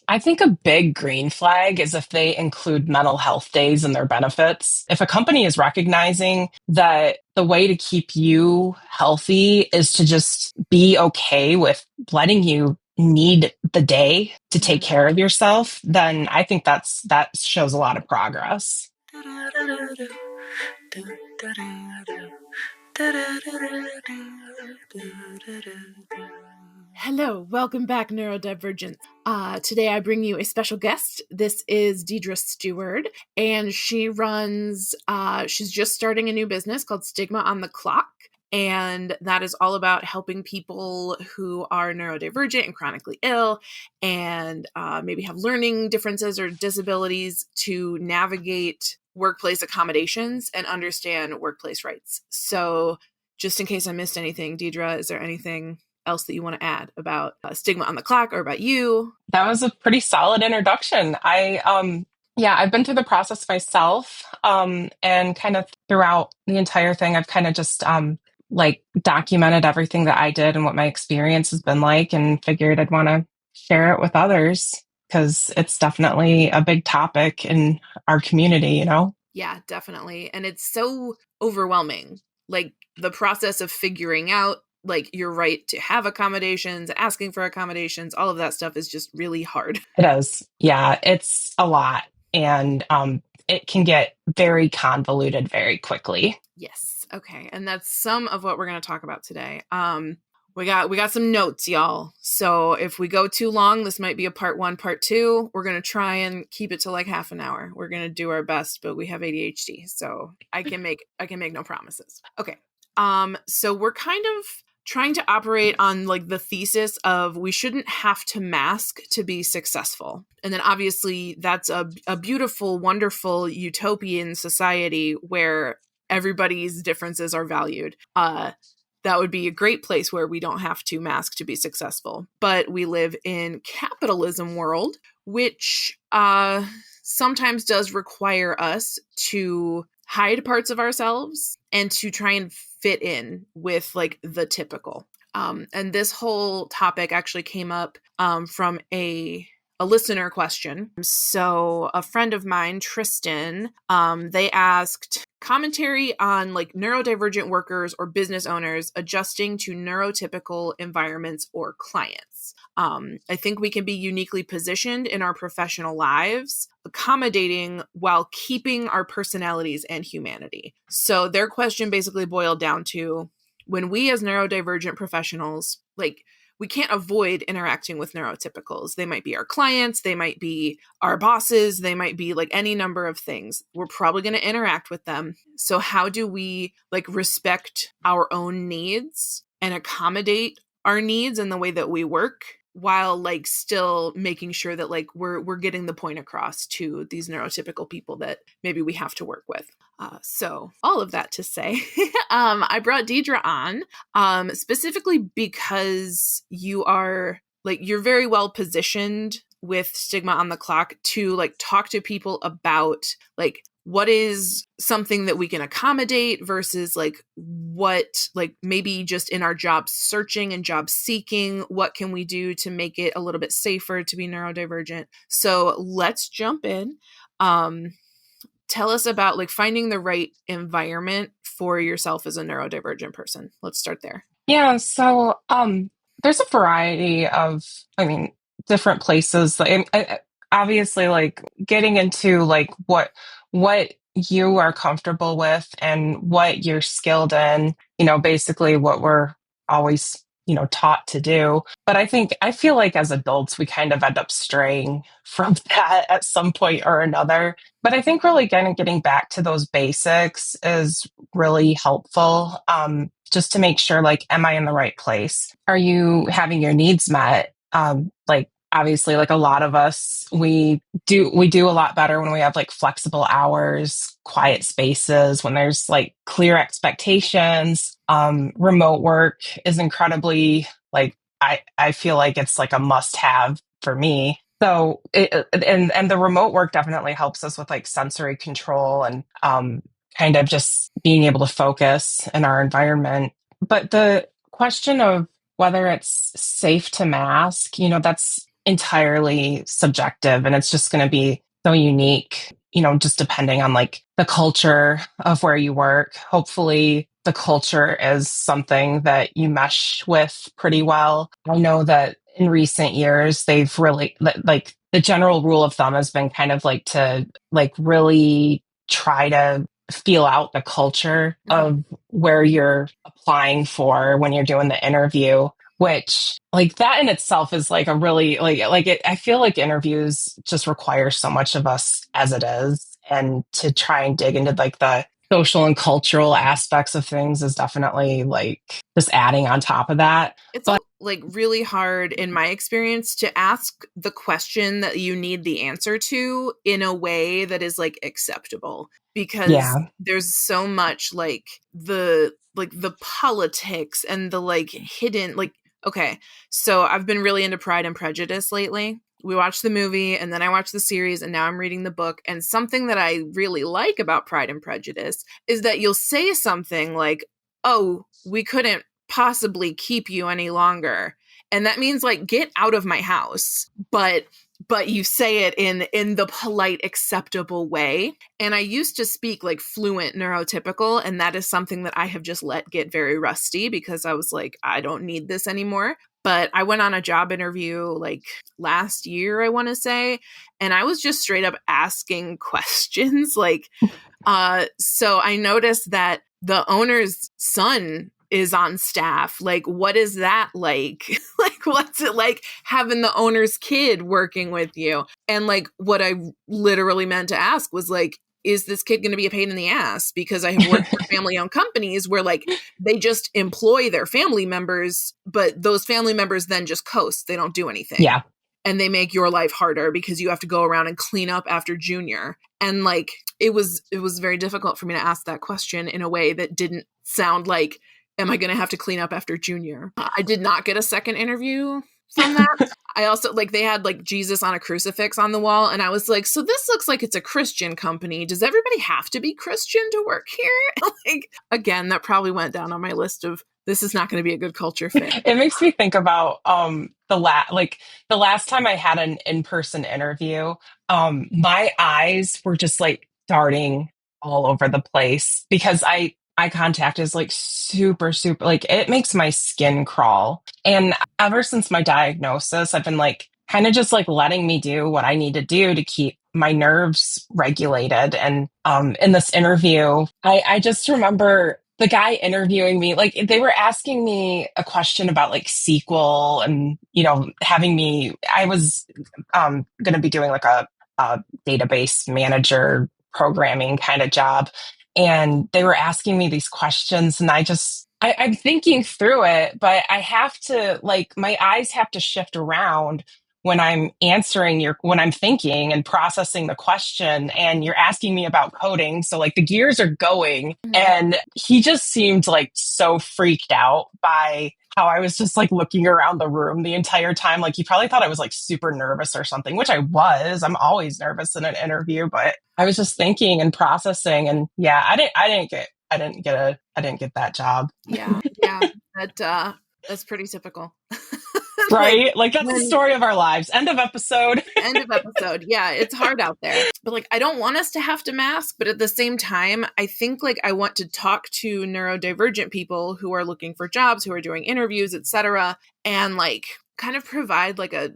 I think a big green flag is if they include mental health days in their benefits. If a company is recognizing that the way to keep you healthy is to just be okay with letting you need the day to take Mhm. care of yourself, then I think that shows a lot of progress. Hello, welcome back, Neurodivergent. Today I bring you a special guest. This is Diedra Steward, and she's just starting a new business called Stigma on the Clock. And that is all about helping people who are neurodivergent and chronically ill and maybe have learning differences or disabilities to navigate workplace accommodations and understand workplace rights. So, just in case I missed anything, Deidre, is there anything else that you want to add about Stigma on the Clock or about you? That was a pretty solid introduction. Yeah, I've been through the process myself, and kind of throughout the entire thing, I've kind of just like documented everything that I did and what my experience has been like, and figured I'd want to share it with others because it's definitely a big topic in our community. Yeah, definitely. And it's so overwhelming. Like the process of figuring out like your right to have accommodations, asking for accommodations, all of that stuff is just really hard. It is. Yeah, it's a lot, and it can get very convoluted very quickly. Yes. Okay. And that's some of what we're going to talk about today. We got some notes, y'all. So if we go too long, this might be a part 1, part 2. We're going to try and keep it to like half an hour. We're going to do our best, but we have ADHD, so I can make no promises. Okay. So we're kind of trying to operate on like the thesis of we shouldn't have to mask to be successful. And then obviously that's a beautiful, wonderful utopian society where everybody's differences are valued. That would be a great place where we don't have to mask to be successful. But we live in capitalism world, which sometimes does require us to hide parts of ourselves and to try and fit in with like the typical. And this whole topic actually came up from a listener question. So a friend of mine, Tristan, they asked commentary on like neurodivergent workers or business owners adjusting to neurotypical environments or clients. I think we can be uniquely positioned in our professional lives, accommodating while keeping our personalities and humanity. So their question basically boiled down to when we as neurodivergent professionals, like we can't avoid interacting with neurotypicals. They might be our clients, they might be our bosses, they might be like any number of things. We're probably going to interact with them. So how do we like respect our own needs and accommodate our needs in the way that we work while like still making sure that like we're getting the point across to these neurotypical people that maybe we have to work with. So all of that to say, I brought Deidre on specifically because you're very well positioned with Stigma on the Clock to like talk to people about like what is something that we can accommodate versus like what like maybe just in our job searching and job seeking, what can we do to make it a little bit safer to be neurodivergent. So let's jump in. Tell us about like finding the right environment for yourself as a neurodivergent person. Let's start there. Yeah, so there's a variety of, I mean, different places. Obviously, like getting into like what you are comfortable with and what you're skilled in. Basically what we're always taught to do. But I feel like as adults we kind of end up straying from that at some point or another. But I think really kind of getting back to those basics is really helpful. Just to make sure, like, am I in the right place? Are you having your needs met? Like, obviously, like a lot of us, we do a lot better when we have like flexible hours, quiet spaces, when there's like clear expectations. Remote work is incredibly like I feel like it's like a must have for me. So and the remote work definitely helps us with like sensory control and kind of just being able to focus in our environment. But the question of whether it's safe to mask, that's entirely subjective, and it's just going to be so unique, just depending on like the culture of where you work. Hopefully, the culture is something that you mesh with pretty well. I know that in recent years, they've really, like, the general rule of thumb has been kind of like to like really try to feel out the culture of where you're applying for when you're doing the interview, which like that in itself is like a really I feel like interviews just require so much of us as it is, and to try and dig into like the social and cultural aspects of things is definitely like just adding on top of that. It's But like really hard in my experience to ask the question that you need the answer to in a way that is like acceptable, because yeah, there's so much the politics and the like hidden, like, okay, so I've been really into Pride and Prejudice lately. We watched the movie and then I watched the series and now I'm reading the book. And something that I really like about Pride and Prejudice is that you'll say something like, oh, we couldn't possibly keep you any longer. And that means like, get out of my house. But you say it in the polite, acceptable way. And I used to speak like fluent neurotypical, and that is something that I have just let get very rusty because I was like, I don't need this anymore. But I went on a job interview like last year, I want to say, and I was just straight up asking questions. Like, so I noticed that the owner's son is on staff. Like, what is that like? Like, what's it like having the owner's kid working with you? And like, what I literally meant to ask was like, is this kid going to be a pain in the ass? Because I have worked for family owned companies where like they just employ their family members, but those family members then just coast. They don't do anything. yeah. And they make your life harder because you have to go around and clean up after Junior. And like, it was very difficult for me to ask that question in a way that didn't sound like, am I going to have to clean up after Junior? I did not get a second interview from that. I also like, they had like Jesus on a crucifix on the wall. And I was like, so this looks like it's a Christian company. Does everybody have to be Christian to work here? Like, again, that probably went down on my list of, this is not going to be a good culture fit. It makes me think about the last time I had an in-person interview, my eyes were just like darting all over the place because eye contact is like super, like it makes my skin crawl. And ever since my diagnosis, I've been like kind of just like letting me do what I need to do to keep my nerves regulated. And in this interview, I just remember the guy interviewing me, like they were asking me a question about like SQL and, I was going to be doing like a database manager programming kind of job. And they were asking me these questions and I'm thinking through it, but I have to like, my eyes have to shift around when I'm when I'm thinking and processing the question and you're asking me about coding. So like the gears are going, and he just seemed like so freaked out by how I was just like looking around the room the entire time. Like he probably thought I was like super nervous or something, which I was. I'm always nervous in an interview, but I was just thinking and processing. And yeah, I didn't get that job. Yeah. That's pretty typical. Right? Like that's the story of our lives. End of episode. End of episode. Yeah, it's hard out there. But like, I don't want us to have to mask, but at the same time, I think like I want to talk to neurodivergent people who are looking for jobs, who are doing interviews, etc., and like kind of provide like a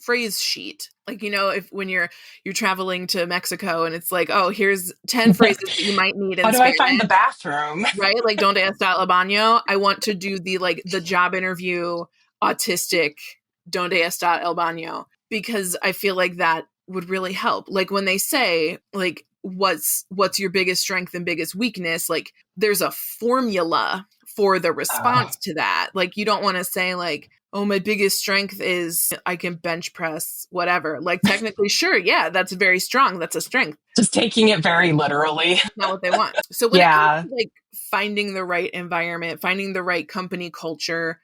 phrase sheet. Like, if when you're traveling to Mexico and it's like, oh, here's 10 phrases that you might need in How do Spanish. I find the bathroom? Right? Like, donde está el baño? I want to do the job interview autistic donde está el baño, because I feel like that would really help. Like when they say like, what's your biggest strength and biggest weakness? Like there's a formula for the response to that. Like you don't want to say like, oh, my biggest strength is I can bench press whatever. Like technically, sure. Yeah, that's very strong. That's a strength. Just taking it very literally. That's not what they want. So when it comes to like finding the right environment, finding the right company culture,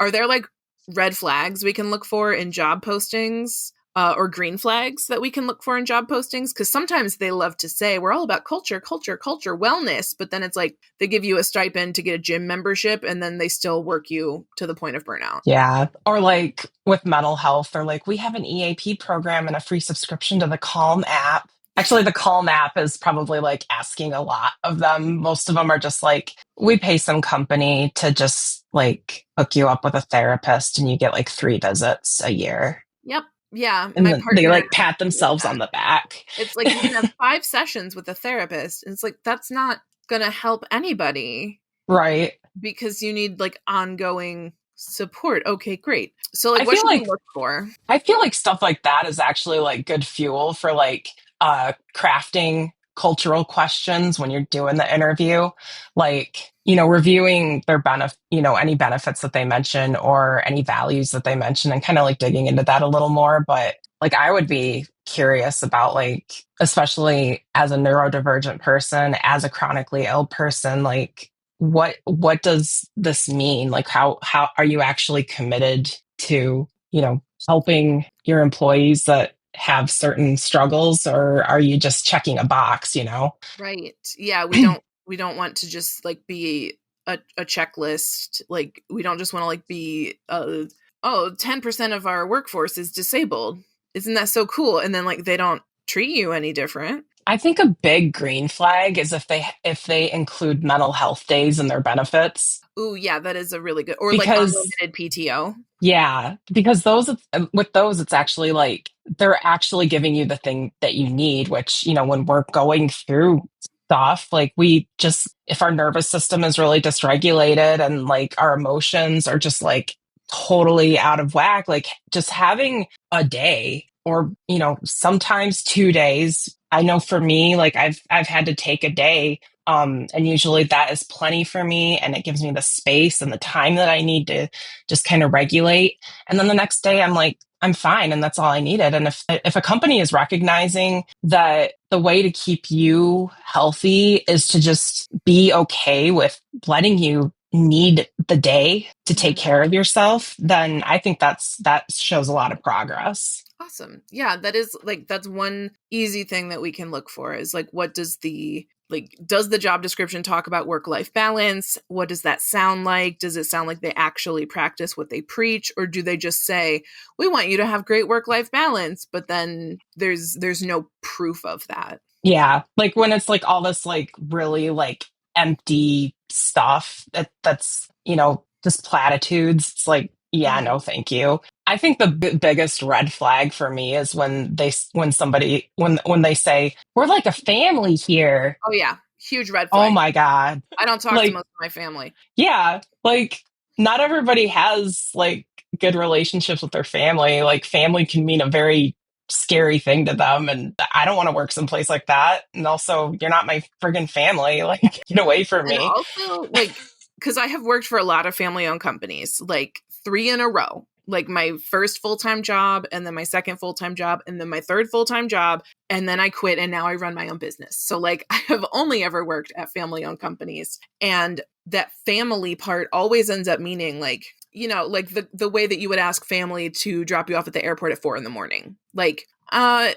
are there like red flags we can look for in job postings or green flags that we can look for in job postings? Because sometimes they love to say we're all about culture, wellness, but then it's like they give you a stipend to get a gym membership and then they still work you to the point of burnout. Yeah. Or like with mental health, or like we have an EAP program and a free subscription to the Calm app. Actually, the Calm app is probably like asking a lot of them. Most of them are just like, we pay some company to just like hook you up with a therapist and you get like 3 visits a year. Yep. Yeah. And My then they partner like pat did themselves on that. the back. It's like you can have 5 sessions with a therapist. And it's like, that's not going to help anybody Right. because you need like ongoing support. Okay, great. So like I what feel should we like look for? I feel like stuff like that is actually like good fuel for like crafting cultural questions when you're doing the interview. Like, reviewing their any benefits that they mention or any values that they mention and kind of like digging into that a little more. But like, I would be curious about like, especially as a neurodivergent person, as a chronically ill person, like what does this mean? Like how are you actually committed to, helping your employees that have certain struggles, or are you just checking a box? Right. Yeah, we don't want to just like be a checklist. Like we don't just want to like be 10% of our workforce is disabled. Isn't that so cool? And then like they don't treat you any different. I think a big green flag is if they include mental health days in their benefits. Ooh, yeah, that is a really good, or like Because unlimited PTO. yeah, because with those, it's actually like they're actually giving you the thing that you need, which, when we're going through stuff, like if our nervous system is really dysregulated and like our emotions are just like totally out of whack, like just having a day or, sometimes 2 days. I know for me, like I've had to take a day. And usually that is plenty for me. And it gives me the space and the time that I need to just kind of regulate. And then the next day I'm like, I'm fine. And that's all I needed. And if a company is recognizing that the way to keep you healthy is to just be okay with letting you need the day to take care of yourself, then I think that shows a lot of progress. Awesome. Yeah, that is like that's one easy thing that we can look for is like what does the job description talk about work-life balance? What does that sound like? Does it sound like they actually practice what they preach, or do they just say, "We want you to have great work-life balance," but then there's no proof of that. Yeah, like when it's like all this like really like empty stuff that's just platitudes. It's like, yeah, no, thank you. I think the biggest red flag for me is when they say we're like a family here. Oh yeah, huge red Oh flag. my God. I don't talk to Like, most of my family. yeah, like not everybody has like good relationships with their family. Like family can mean a very scary thing to them. And I don't want to work someplace like that. And also, you're not my friggin' family. Like, get away from And me. also, like, because I have worked for a lot of family-owned companies, like 3 in a row. Like my first full-time job, and then my second full-time job, and then my third full-time job, and then I quit, and now I run my own business. So, like, I have only ever worked at family-owned companies, and that family part always ends up meaning, like, like the way that you would ask family to drop you off at the airport at 4 a.m. Like,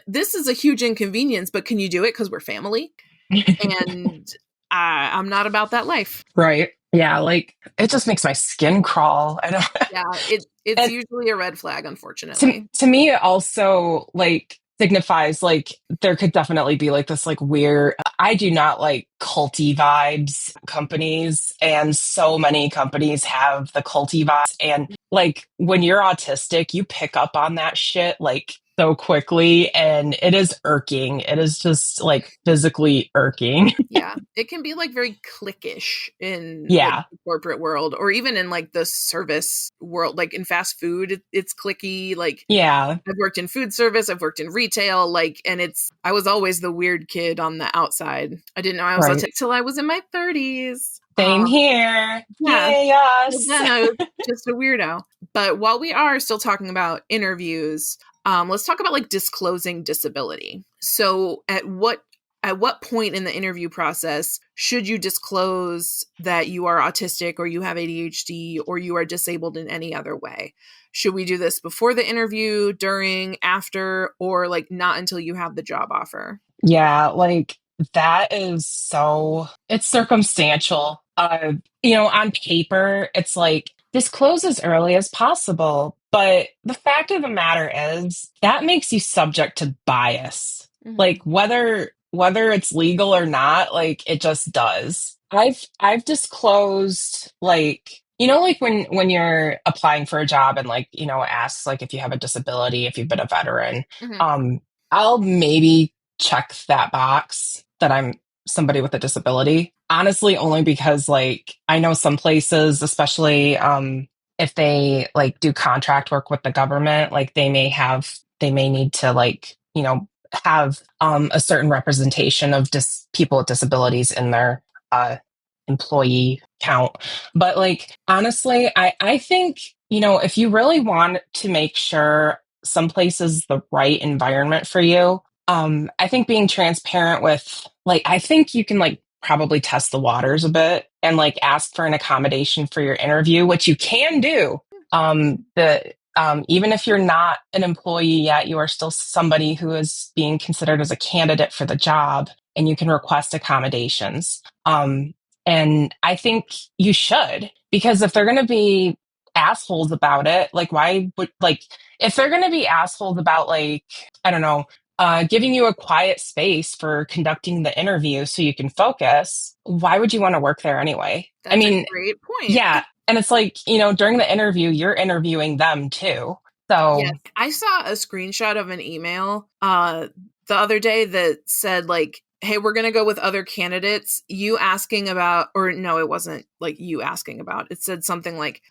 this is a huge inconvenience, but can you do it because we're family? And I'm not about that life. Right. Yeah. Like it just makes my skin crawl. I don't. Yeah, it's And usually a red flag, to, unfortunately. to me, it also like signifies like there could definitely be like this like weird, I do not like culty vibes companies, and so many companies have the culty vibes, and like when you're autistic you pick up on that shit like so quickly, and it is irking. It is just like physically irking. Yeah, it can be like very cliquish in like Yeah. the corporate world, or even in like the service world, like in fast food, it's clicky. Like Yeah. I've worked in food service, I've worked in retail, like, and I was always the weird kid on the outside. I didn't know I was Right. autistic till I was in my 30s. Same here. Yeah. Yay, Well, us. then I was just a weirdo. But while we are still talking about interviews, let's talk about like disclosing disability. So at what point in the interview process should you disclose that you are autistic or you have ADHD or you are disabled in any other way? should we do this before the interview, during, after, or like not until you have the job offer? Yeah, like that is so, it's circumstantial. On paper, it's like disclose as early as possible. But the fact of the matter is that makes you subject to bias. Mm-hmm. Like whether it's legal or not, like it just does. I've disclosed like like when you're applying for a job and like, it asks like if you have a disability, if you've been a veteran. Mm-hmm. Um, I'll maybe check that box that I'm somebody with a disability. Honestly, only because like I know some places, especially if they like do contract work with the government, like they may need to like, have a certain representation of people with disabilities in their uh employee count. But like honestly, I think, if you really want to make sure some place is the right environment for you, I think being transparent with like I think you can like probably test the waters a bit and like ask for an accommodation for your interview, which you can do. The Even if you're not an employee yet, you are still somebody who is being considered as a candidate for the job, and you can request accommodations. And I think you should, because if they're going to be assholes about it, like why would like if they're going to be assholes about like I don't know, giving you a quiet space for conducting the interview so you can focus, why would you want to work there anyway? I That's a mean, great point. yeah. And it's like, during the interview, you're interviewing them too. Yes. So, I saw a screenshot of an email the other day that said like, hey, we're going to go with other candidates. You asking about, or no, it wasn't like you asking about. It said something like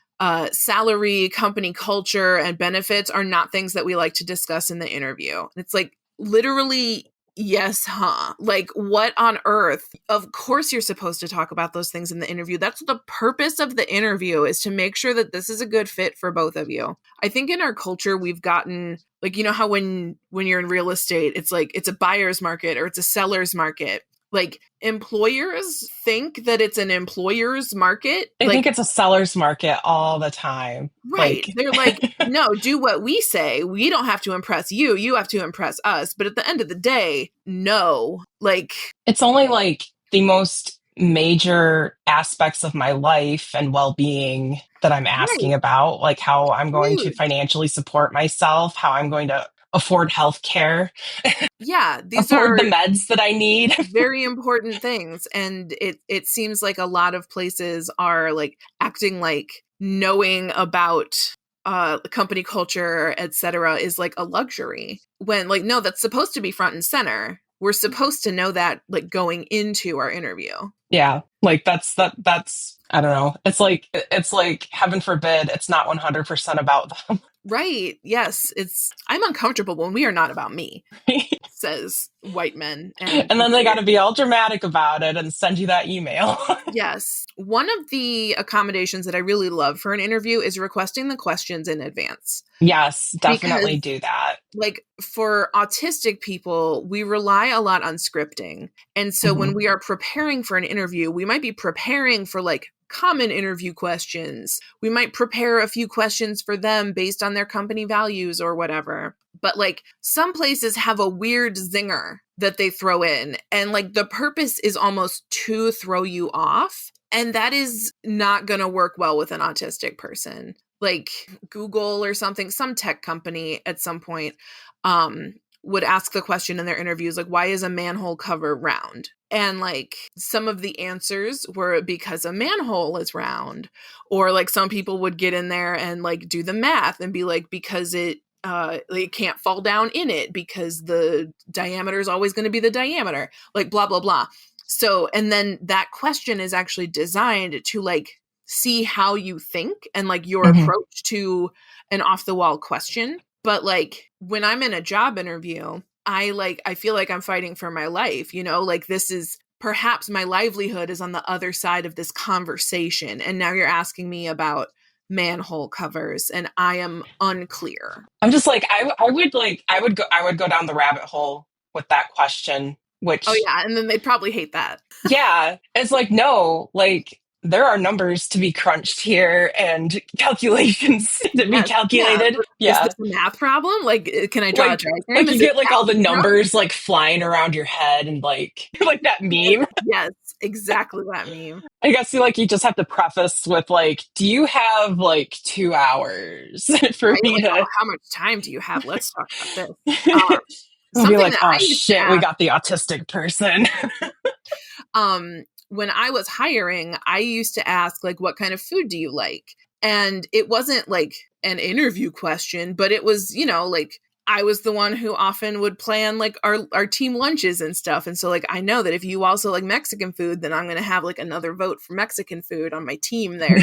salary, company culture, and benefits are not things that we like to discuss in the interview. And it's like literally, yes, huh? Like, what on earth? Of course, you're supposed to talk about those things in the interview. That's the purpose of the interview, is to make sure that this is a good fit for both of you. I think in our culture, we've gotten like, how when you're in real estate, it's like it's a buyer's market or it's a seller's market. Like employers think that it's an employer's market. I Like, think it's a seller's market all the time. right. Like, They're like, no, do what we say. We don't have to impress you. You have to impress us. But at the end of the day, no. Like, it's only like the most major aspects of my life and well-being that I'm asking right. about, like how I'm going to Huge. financially support myself, how I'm going to afford health care, Yeah. These afford are the meds that I need. very important things, and it seems like a lot of places are like acting like knowing about company culture, etc., is like a luxury, when like no, that's supposed to be front and center. We're supposed to know that like going into our interview. Yeah, like that's I don't know. It's like heaven forbid it's not 100% about them. Right. Yes, it's I'm uncomfortable when we are not about me, says white men and And then they got to employers. be all dramatic about it and send you that email. Yes. One of the accommodations that I really love for an interview is requesting the questions in advance. Yes, definitely Because, do that. like, for autistic people, we rely a lot on scripting. And so when Mhm. we are preparing for an interview, we might be preparing for like common interview questions. We might prepare a few questions for them based on their company values or whatever. But like some places have a weird zinger that they throw in. And like the purpose is almost to throw you off. And that is not going to work well with an autistic person. Like Google or something, some tech company at some point would ask the question in their interviews, like, why is a manhole cover round? And like some of the answers were because a manhole is round. Or like some people would get in there and like do the math and be like, because it can't fall down in it because the diameter is always going to be the diameter, like blah, blah, blah. So, and then that question is actually designed to like see how you think and like your Mhm. approach to an off the wall question. But like when I'm in a job interview, I feel like I'm fighting for my life, like this is perhaps my livelihood is on the other side of this conversation. And now you're asking me about manhole covers and I am unclear. I'm just like I would go down the rabbit hole with that question, Oh which yeah, and then they'd probably hate that. yeah, it's like no, like there are numbers to be crunched here and calculations to be Yes, yeah. calculated. Is Yeah. this a math problem? Like, can I draw a diagram? Like you Is it get like all the algebra? numbers like flying around your head and like like that meme. Yes, exactly that meme. I guess like you just have to preface with like, do you have like 2 hours for Right? me Like, to how much time do you have? Let's talk about this. I'll be Something like, that oh I used to shit, we ask, got the autistic person. when I was hiring, I used to ask, like, what kind of food do you like? And it wasn't like an interview question, but it was, like, I was the one who often would plan like our team lunches and stuff. And so like I know that if you also like Mexican food, then I'm gonna have like another vote for Mexican food on my team there.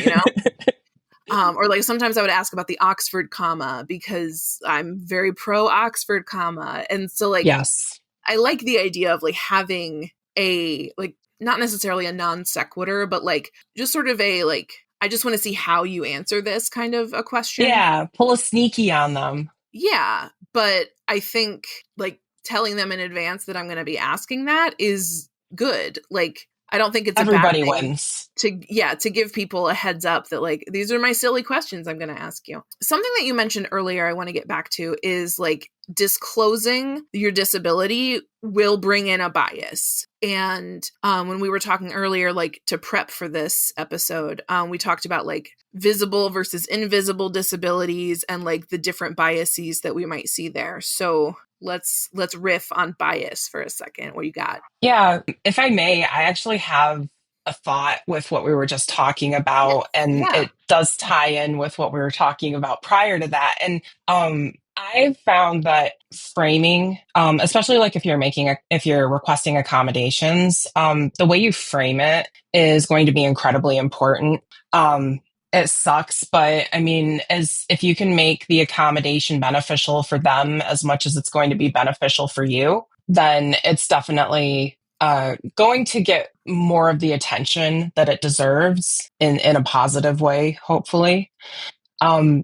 Or like sometimes I would ask about the Oxford comma because I'm very pro Oxford comma. And so like Yes. I like the idea of like having a like not necessarily a non sequitur, but like just sort of a like I just want to see how you answer this kind of a question. Yeah, pull a sneaky on them. Yeah, but I think like telling them in advance that I'm going to be asking that is good. Like I don't think it's a bad Everybody thing wins. to give people a heads up that like these are my silly questions I'm going to ask you. Something that you mentioned earlier I want to get back to is like disclosing your disability will bring in a bias. And when we were talking earlier, like to prep for this episode, we talked about like visible versus invisible disabilities and like the different biases that we might see there. So let's riff on bias for a second. What you got? Yeah, if I may, I actually have a thought with what we were just talking Yes. about, and Yeah. it does tie in with what we were talking about prior to that. And I've found that framing, especially like if you're requesting accommodations, the way you frame it is going to be incredibly important. It sucks, but I mean, as if you can make the accommodation beneficial for them as much as it's going to be beneficial for you, then it's definitely going to get more of the attention that it deserves in a positive way, hopefully. Um,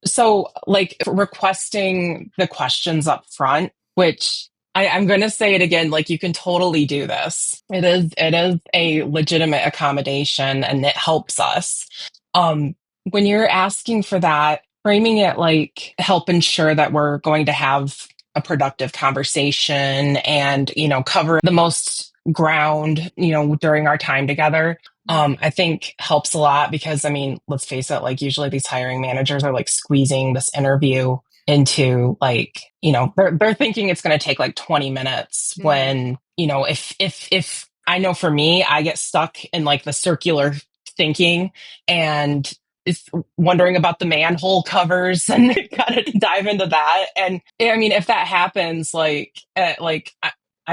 so, like requesting the questions up front, which I'm going to say it again, like you can totally do this. It is a legitimate accommodation and it helps us. When you're asking for that, framing it like help ensure that we're going to have a productive conversation and, cover the most ground, during our time together. I think helps a lot because I mean, let's face it, like usually these hiring managers are like squeezing this interview into like, they're thinking it's going to take like 20 minutes Mhm. when, if I know for me, I get stuck in like the circular thinking and is wondering about the manhole covers and gotta dive into that. And I mean, if that happens, I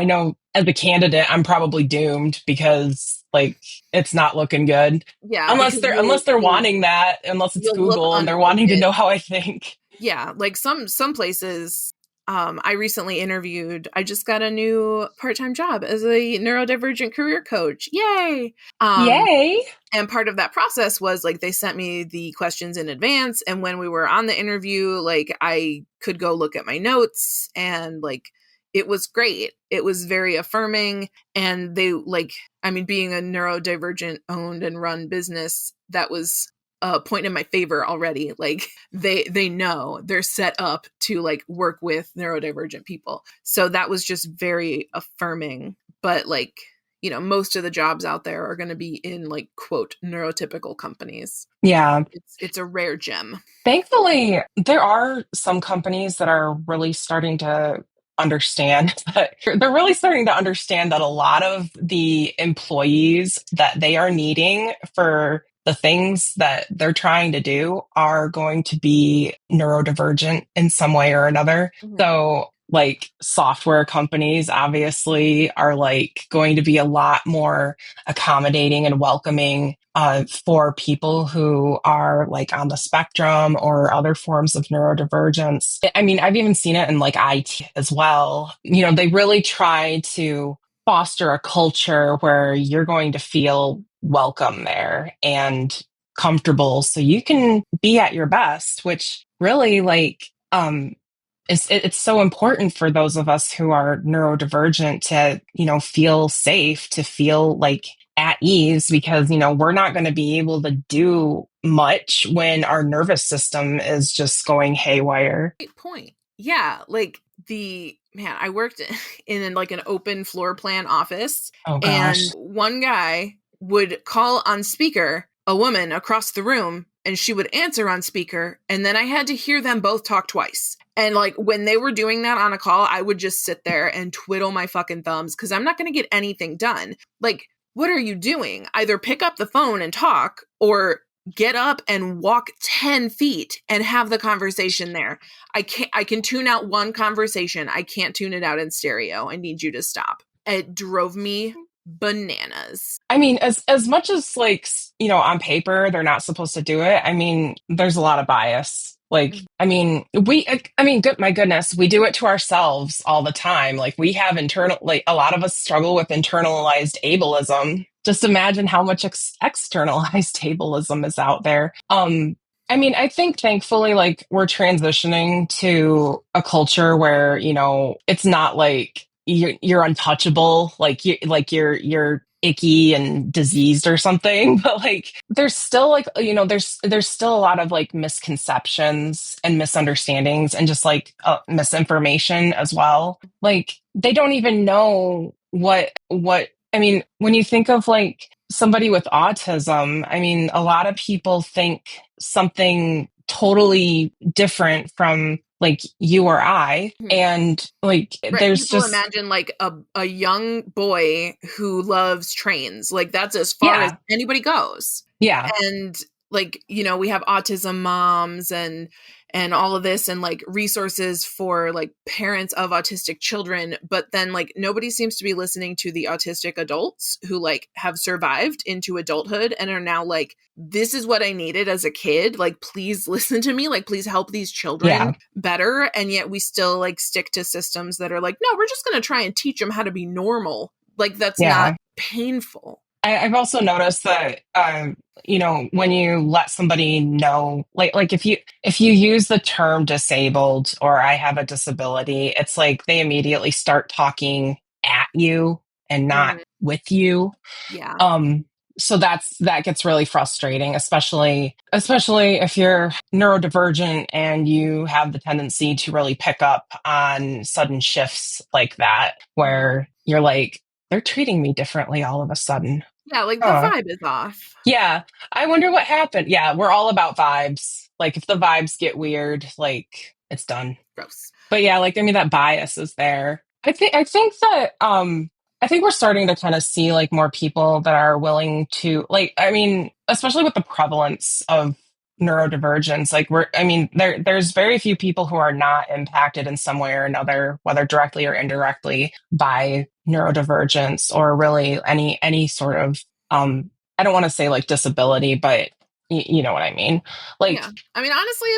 know as a candidate, I'm probably doomed because like it's not looking good. Yeah, Unless because they're wanting that, unless it's you'll look Google and they're wanting to know unfocused. how I think. Yeah, like some places. I recently interviewed. I just got a new part-time job as a neurodivergent career coach. Yay! Um, Yay. and part of that process was like they sent me the questions in advance, and when we were on the interview, like I could go look at my notes, and like it was great. It was very affirming, and they like. I mean, being a neurodivergent owned and run business, that was a point in my favor already. Like they know they're set up to like work with neurodivergent people. So that was just very affirming. But like, most of the jobs out there are going to be in like quote neurotypical companies. Yeah. It's a rare gem. Thankfully, there are some companies that are really starting to understand that they're really starting to understand that a lot of the employees that they are needing for the things that they're trying to do are going to be neurodivergent in some way or another. Mhm. So, like software companies obviously are like going to be a lot more accommodating and welcoming for people who are like on the spectrum or other forms of neurodivergence. I mean, I've even seen it in like IT as well. They really try to foster a culture where you're going to feel welcome there and comfortable so you can be at your best, which really like, it's so important for those of us who are neurodivergent to, feel safe, to feel like at ease because, we're not going to be able to do much when our nervous system is just going haywire. Great point. Yeah, like I worked in like an open floor plan office, Oh and gosh. one guy would call on speaker a woman across the room, and she would answer on speaker, and then I had to hear them both talk twice. And like when they were doing that on a call, I would just sit there and twiddle my fucking thumbs because I'm not going to get anything done. Like, what are you doing? Either pick up the phone and talk, or get up and walk 10 feet and have the conversation there. I can tune out one conversation. I can't tune it out in stereo. I need you to stop. It drove me bananas. I mean, as much as like, on paper, they're not supposed to do it. I mean, there's a lot of bias. Like, my goodness, we do it to ourselves all the time. Like we have like a lot of us struggle with internalized ableism. Just imagine how much externalized ableism is out there. I think thankfully, like we're transitioning to a culture where, it's not like you're untouchable, you're icky and diseased or something, but like there's still like, there's still a lot of like misconceptions and misunderstandings and just like misinformation as well. Like they don't even know when you think of like somebody with autism, I mean, a lot of people think something totally different from like you or I. And like, Right. there's People just, imagine like a young boy who loves trains. Like that's as far as yeah, anybody goes. yeah, And like, we have autism moms and all of this, and like resources for like parents of autistic children, but then like nobody seems to be listening to the autistic adults who like have survived into adulthood and are now like, this is what I needed as a kid, like please listen to me, like please help these children yeah, better. And yet we still like stick to systems that are like, no, we're just going to try and teach them how to be normal. Like that's not yeah. painful. I've also noticed that, when you let somebody know, like if you use the term disabled or I have a disability, it's like they immediately start talking at you and not with you. Yeah. So that gets really frustrating, especially if you're neurodivergent and you have the tendency to really pick up on sudden shifts like that, where you're like, they're treating me differently all of a sudden. Yeah, like the Huh. vibe is off. Yeah. I wonder what happened. Yeah, we're all about vibes. Like if the vibes get weird, like it's done. Gross. But yeah, like that bias is there. I think we're starting to kind of see like more people that are willing to like, especially with the prevalence of neurodivergence, like there's very few people who are not impacted in some way or another, whether directly or indirectly by neurodivergence or really any sort of I don't want to say like disability, but you know what I mean? Like, Yeah. I mean, honestly,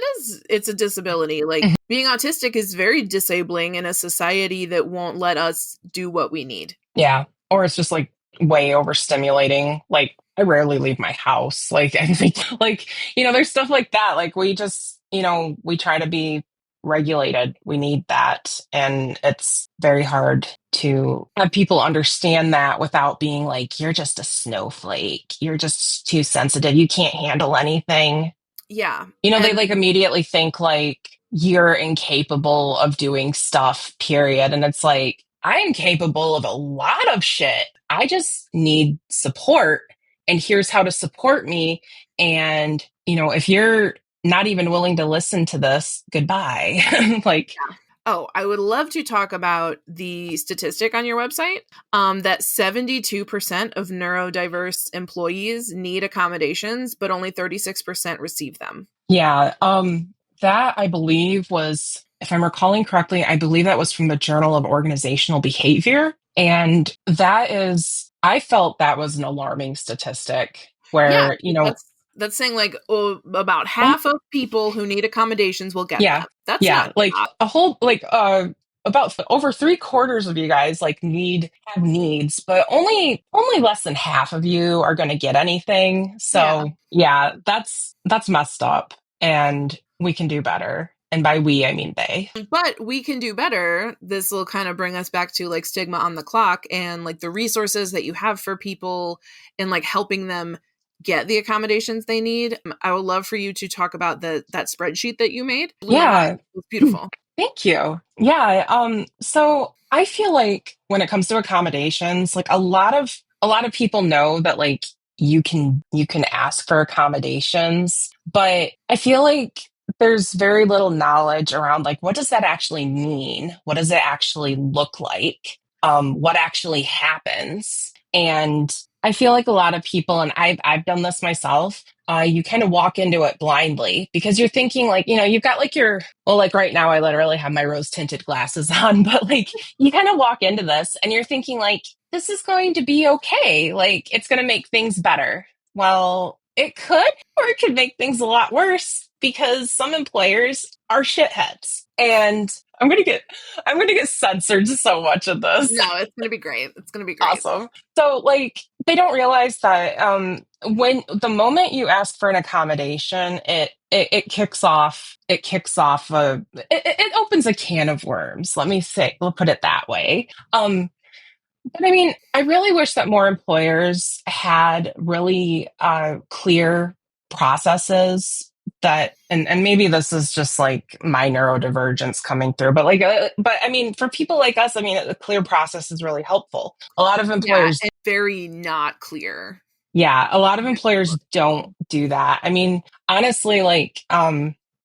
it's a disability. Like being autistic is very disabling in a society that won't let us do what we need. yeah. Or it's just like way overstimulating. Like I rarely leave my house. Like I think like, there's stuff like that. Like we just, we try to be regulated. We need that. And it's very hard to have people understand that without being like, you're just a snowflake. You're just too sensitive. You can't handle anything. Yeah. They like immediately think like you're incapable of doing stuff, period. And it's like, I am capable of a lot of shit. I just need support. And here's how to support me. And, if you're not even willing to listen to this, goodbye. Like, Oh, I would love to talk about the statistic on your website that 72% of neurodiverse employees need accommodations, but only 36% receive them. yeah. That I believe was, if I'm recalling correctly, I believe that was from the Journal of Organizational Behavior. And I felt that was an alarming statistic Yeah, where, that's saying like about half of people who need accommodations will get yeah, them. That's yeah, not like a whole, like, about over 3/4 of you guys like have needs, but only less than half of you are going to get anything. yeah. So yeah, that's messed up and we can do better. And by we, I mean they. But we can do better. This will kind of bring us back to like stigma on the clock and like the resources that you have for people and like helping them get the accommodations they need. I would love for you to talk about that spreadsheet that you made. Blew my mind. Yeah. It was beautiful. Thank you. Yeah. So I feel like when it comes to accommodations, like a lot of people know that like you can ask for accommodations, but I feel like there's very little knowledge around like what does that actually mean? What does it actually look like? What actually happens? And I feel like a lot of people, and I've done this myself, you kind of walk into it blindly because you're thinking like, you've got like well, like right now I literally have my rose tinted glasses on, but like you kind of walk into this and you're thinking like, this is going to be okay. Like it's going to make things better. Well, it could, or it could make things a lot worse because some employers are shitheads. And I'm gonna get censored so much of this. No, it's going to be great. It's going to be great. Awesome. So, like, they don't realize that when the moment you ask for an accommodation, it kicks off. It opens a can of worms. We'll put it that way. But I mean, I really wish that more employers had really clear processes that, and maybe this is just like my neurodivergence coming through, but but I mean, for people like us, I mean, a clear process is really helpful. A lot of employers, and very not clear. yeah, a lot of employers don't do that. I mean, honestly, like,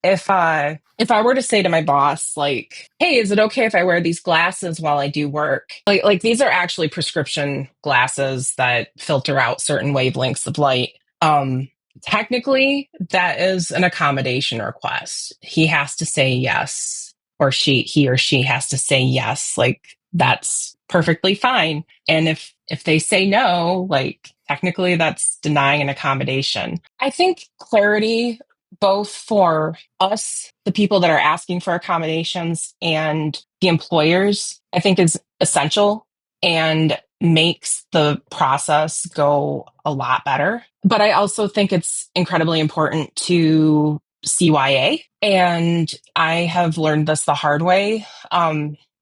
if I were to say to my boss, like, hey, is it okay if I wear these glasses while I do work? Like these are actually prescription glasses that filter out certain wavelengths of light. Technically, that is an accommodation request. He has to say yes, or he or she has to say yes. Like that's perfectly fine. And if they say no, like technically that's denying an accommodation. I think clarity both for us, the people that are asking for accommodations, and the employers, I think is essential and makes the process go a lot better. But I also think it's incredibly important to CYA. And I have learned this the hard way.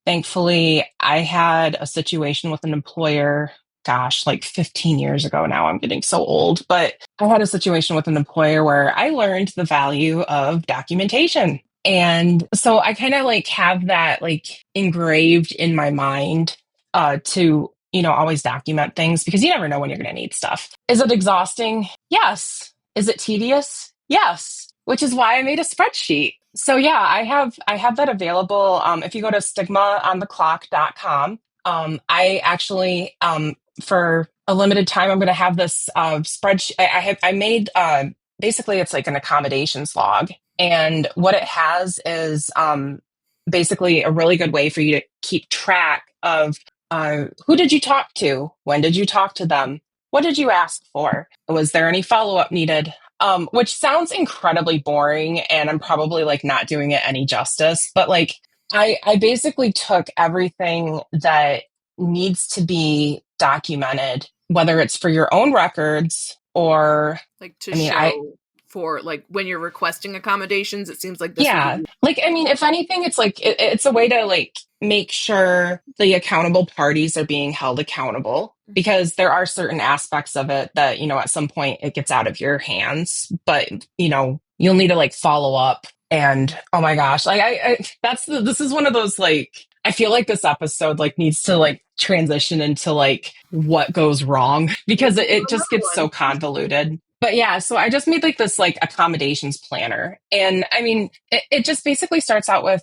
Thankfully, I had a situation with an employer, gosh, like 15 years ago now. I'm getting so old, but I had a situation with an employer where I learned the value of documentation. And so I kind of like have that like engraved in my mind to, always document things because you never know when you're going to need stuff. Is it exhausting? Yes. Is it tedious? Yes. Which is why I made a spreadsheet. So yeah, I have that available. If you go to stigmaontheclock.com, I actually for a limited time I'm going to have this spreadsheet. I made basically it's like an accommodations log, and what it has is basically a really good way for you to keep track of who did you talk to, when did you talk to them, what did you ask for, was there any follow up needed. Which sounds incredibly boring, and I'm probably like not doing it any justice, but like I basically took everything that needs to be documented, whether it's for your own records or like to I mean, show for like when you're requesting accommodations, it seems like this yeah, would be like I mean, if anything, it's like it's a way to like make sure the accountable parties are being held accountable because there are certain aspects of it that at some point it gets out of your hands, but you'll need to like follow up. And oh my gosh, like this is one of those like I feel like this episode like needs to like transition into like what goes wrong because it just gets so convoluted. But yeah, so I just made like this like accommodations planner. And I mean, it just basically starts out with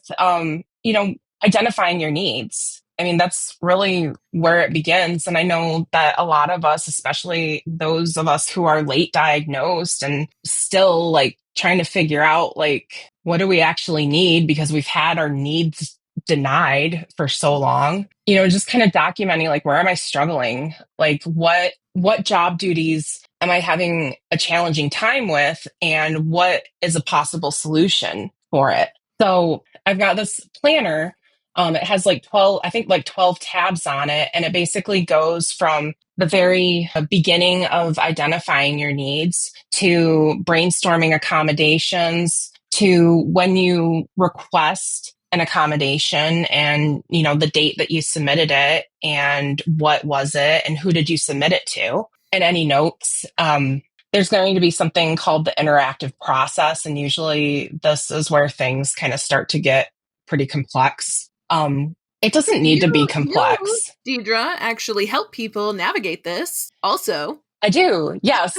identifying your needs. I mean, that's really where it begins. And I know that a lot of us, especially those of us who are late diagnosed and still like trying to figure out like what do we actually need because we've had our needs denied for so long, just kind of documenting like where am I struggling? Like what job duties am I having a challenging time with and what is a possible solution for it? So I've got this planner. It has like 12, I think like 12 tabs on it. And it basically goes from the very beginning of identifying your needs to brainstorming accommodations to when you request an accommodation and, the date that you submitted it and what was it and who did you submit it to, and any notes. There's going to be something called the interactive process. And usually this is where things kind of start to get pretty complex. It doesn't need to be You, complex. Deidre, actually help people navigate this also. I do, yes.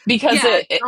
Because Yeah,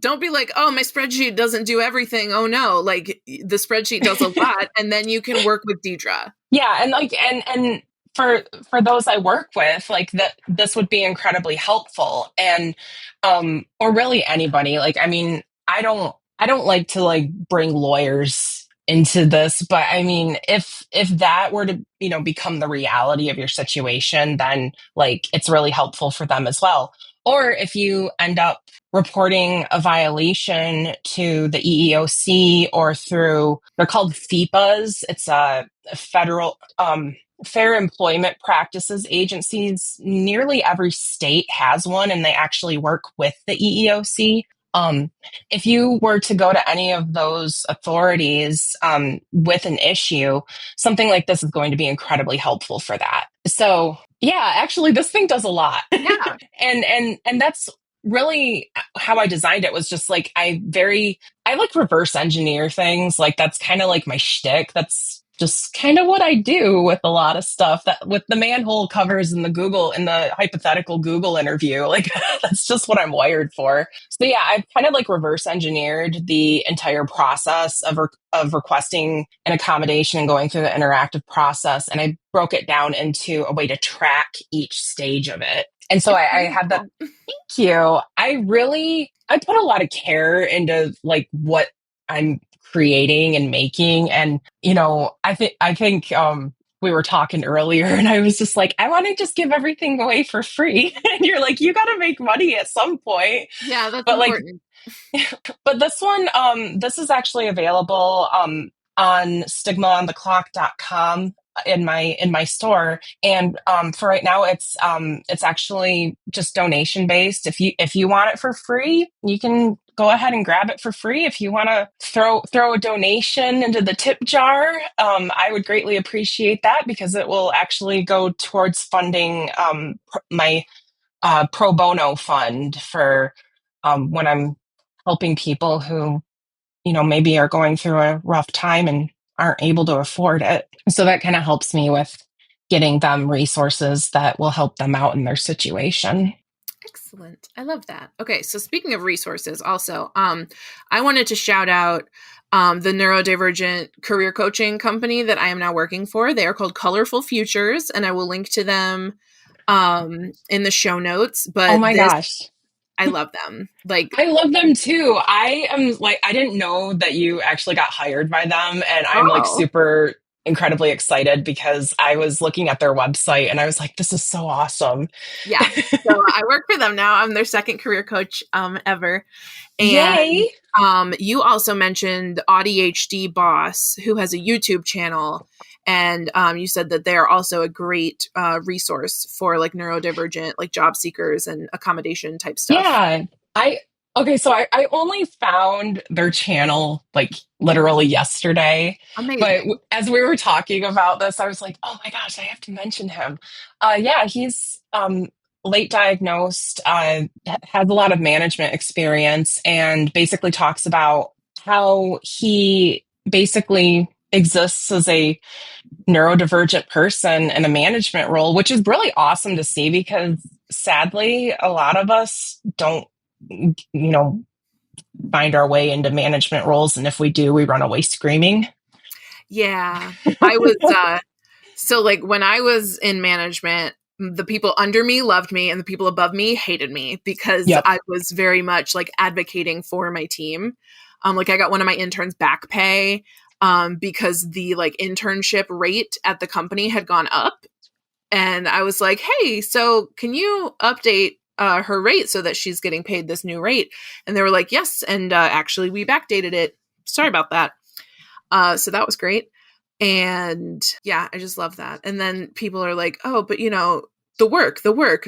don't be like, oh, my spreadsheet doesn't do everything. Oh no, like the spreadsheet does a lot, and then you can work with Deidre. yeah, and like and for those I work with, like that this would be incredibly helpful. And or really anybody. Like, I mean, I don't like to like bring lawyers into this, but I mean, if that were to, become the reality of your situation, then like it's really helpful for them as well. Or if you end up reporting a violation to the EEOC or through, they're called FEPAs. It's a federal Fair Employment Practices agencies. Nearly every state has one, and they actually work with the EEOC. If you were to go to any of those authorities with an issue, something like this is going to be incredibly helpful for that. So yeah, actually, this thing does a lot. Yeah. And that's really how I designed it. Was just like I like reverse engineer things. Like that's kind of like my shtick. That's just kind of what I do with a lot of stuff, that with the manhole covers and the hypothetical Google interview. Like that's just what I'm wired for. So yeah, I've kind of like reverse engineered the entire process of requesting an accommodation and going through the interactive process. And I broke it down into a way to track each stage of it. And so I have that. Thank you. I put a lot of care into like what I'm creating and making. And, I think we were talking earlier and I was just like, I want to just give everything away for free. And you're like, you got to make money at some point. Yeah, that's But like, important. but this one, this is actually available on stigmaontheclock.com in my store. And for right now, it's actually just donation based. If you want it for free, you can go ahead and grab it for free. If you want to throw a donation into the tip jar, I would greatly appreciate that, because it will actually go towards funding my pro bono fund for when I'm helping people who, maybe are going through a rough time and aren't able to afford it. So that kind of helps me with getting them resources that will help them out in their situation. Excellent. I love that. Okay, so speaking of resources, also, I wanted to shout out the Neurodivergent career coaching company that I am now working for. They are called Colorful Futures, and I will link to them in the show notes. Oh But my gosh. I love them. Like, I love them too. I am like, I didn't know that you actually got hired by them. And I'm like oh, super incredibly excited, because I was looking at their website and I was like, this is so awesome. yeah. So I work for them now. I'm their second career coach ever. And Yay. you also mentioned ADHD Boss, who has a YouTube channel. And you said that they're also a great resource for like neurodivergent, like job seekers and accommodation type stuff. Yeah. Okay, so I only found their channel like literally yesterday. But Amazing. as we were talking about this, I was like, oh my gosh, I have to mention him. Yeah, he's late diagnosed, has a lot of management experience, and basically talks about how he basically exists as a neurodivergent person in a management role, which is really awesome to see, because sadly, a lot of us don't, find our way into management roles. And if we do, we run away screaming. Yeah. I was, so like when I was in management, the people under me loved me and the people above me hated me because Yep. I was very much like advocating for my team. Like I got one of my interns back pay because the like internship rate at the company had gone up. And I was like, hey, so can you update her rate so that she's getting paid this new rate? And they were like, yes. And actually, we backdated it. Sorry about that. So that was great. And yeah, I just love that. And then people are like, oh, but the work,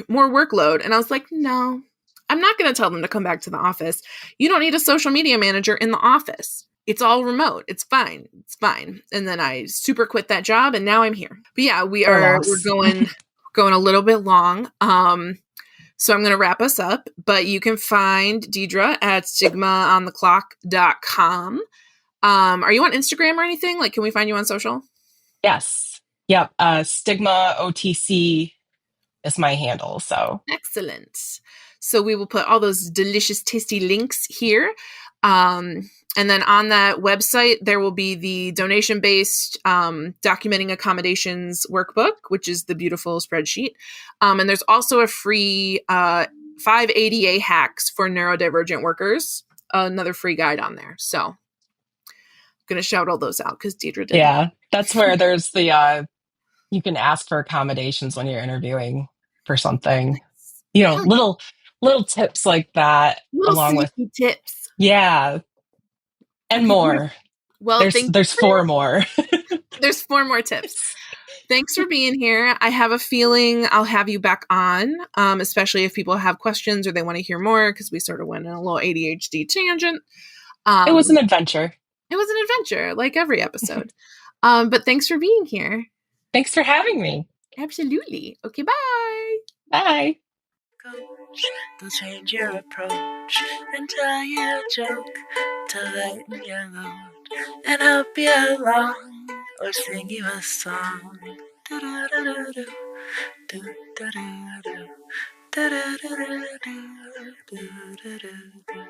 more workload. And I was like, no, I'm not going to tell them to come back to the office. You don't need a social media manager in the office. It's all remote. It's fine. It's fine. And then I super quit that job and now I'm here. But yeah, Fair we're loss. going a little bit long. So I'm going to wrap us up, but you can find Deidre at stigmaontheclock.com. Are you on Instagram or anything? Like, can we find you on social? Yes. Yep. Stigma OTC is my handle. So Excellent. So we will put all those delicious, tasty links here. And then on that website, there will be the donation-based documenting accommodations workbook, which is the beautiful spreadsheet. And there's also a free 5 ADA hacks for neurodivergent workers, another free guide on there. So I'm going to shout all those out because Deidre did that. yeah, that's where there's the you can ask for accommodations when you're interviewing for something. You know, Hell yeah. little tips like that, Little along with sneaky tips. yeah, and Okay, great. more. Well, There's four more. there's 4 more tips. Thanks for being here. I have a feeling I'll have you back on, especially if people have questions or they want to hear more, because we sort of went on a little ADHD tangent. It was an Um, adventure. it was an adventure, like every episode. But thanks for being here. Thanks for having me. Absolutely. Okay, bye. Bye. Coach, they'll change your approach and tell you a joke to lighten your load and help you along or sing you a song. Do-do-do-do-do, do-do-do-do, do-do-do-do-do, do-do-do-do.